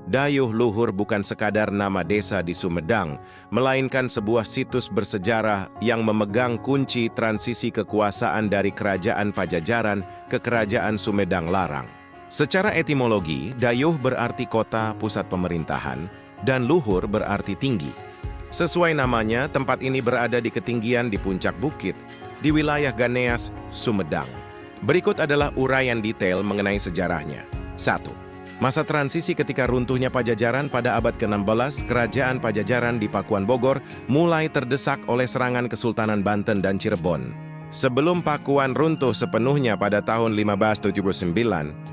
Dayuh Luhur bukan sekadar nama desa di Sumedang, melainkan sebuah situs bersejarah yang memegang kunci transisi kekuasaan dari Kerajaan Pajajaran ke Kerajaan Sumedang Larang. Secara etimologi, Dayuh berarti kota pusat pemerintahan, dan Luhur berarti tinggi. Sesuai namanya, tempat ini berada di ketinggian di puncak bukit, di wilayah Ganeas, Sumedang. Berikut adalah uraian detail mengenai sejarahnya. 1. Masa transisi ketika runtuhnya Pajajaran pada abad ke-16, Kerajaan Pajajaran di Pakuan Bogor mulai terdesak oleh serangan Kesultanan Banten dan Cirebon. Sebelum Pakuan runtuh sepenuhnya pada tahun 1579,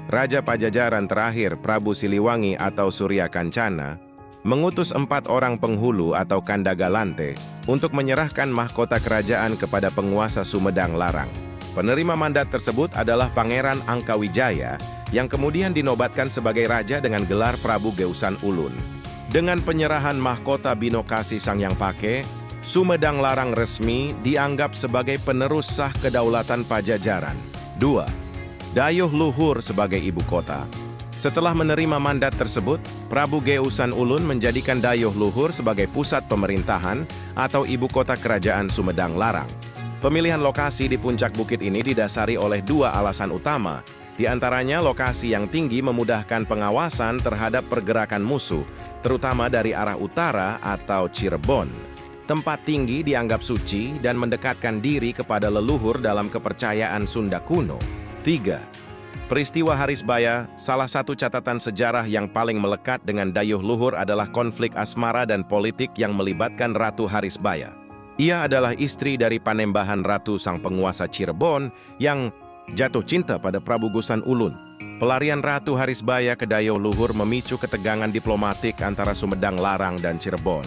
Raja Pajajaran terakhir Prabu Siliwangi atau Surya Kancana mengutus 4 orang penghulu atau Kandagalante untuk menyerahkan mahkota kerajaan kepada penguasa Sumedang Larang. Penerima mandat tersebut adalah Pangeran Angkawijaya yang kemudian dinobatkan sebagai raja dengan gelar Prabu Geusan Ulun. Dengan penyerahan mahkota Binokasi Sangyang Pake, Sumedang Larang resmi dianggap sebagai penerus sah kedaulatan Pajajaran. 2. Dayuh Luhur sebagai ibu kota. Setelah menerima mandat tersebut, Prabu Geusan Ulun menjadikan Dayuh Luhur sebagai pusat pemerintahan atau ibu kota kerajaan Sumedang Larang. Pemilihan lokasi di puncak bukit ini didasari oleh 2 alasan utama. Di antaranya, lokasi yang tinggi memudahkan pengawasan terhadap pergerakan musuh, terutama dari arah utara atau Cirebon. Tempat tinggi dianggap suci dan mendekatkan diri kepada leluhur dalam kepercayaan Sunda kuno. 3. Peristiwa Harisbaya, salah satu catatan sejarah yang paling melekat dengan Dayuh Luhur adalah konflik asmara dan politik yang melibatkan Ratu Harisbaya. Ia adalah istri dari Panembahan Ratu sang penguasa Cirebon yang jatuh cinta pada Prabu Geusan Ulun. Pelarian Ratu Harisbaya ke Dayuh Luhur memicu ketegangan diplomatik antara Sumedang Larang dan Cirebon.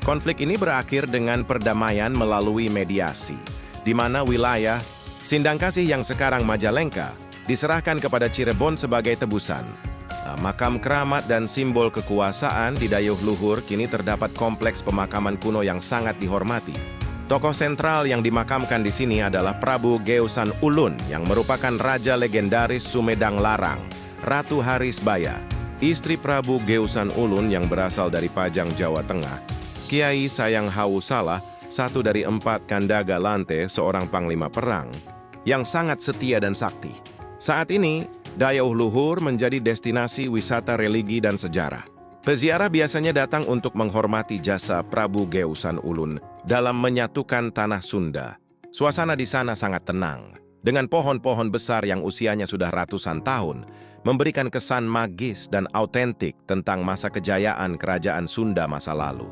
Konflik ini berakhir dengan perdamaian melalui mediasi, di mana wilayah Sindangkasih yang sekarang Majalengka diserahkan kepada Cirebon sebagai tebusan. Makam keramat dan simbol kekuasaan di Dayuh Luhur kini terdapat kompleks pemakaman kuno yang sangat dihormati. Tokoh sentral yang dimakamkan di sini adalah Prabu Geusan Ulun yang merupakan raja legendaris Sumedang Larang, Ratu Harisbaya, istri Prabu Geusan Ulun yang berasal dari Pajang, Jawa Tengah. Kiai Sayang Hawu Salah, satu dari 4 Kandagalante, seorang panglima perang yang sangat setia dan sakti. Saat ini, Dayuh Luhur menjadi destinasi wisata religi dan sejarah. Peziarah biasanya datang untuk menghormati jasa Prabu Geusan Ulun dalam menyatukan tanah Sunda. Suasana di sana sangat tenang, dengan pohon-pohon besar yang usianya sudah ratusan tahun, memberikan kesan magis dan autentik tentang masa kejayaan kerajaan Sunda masa lalu.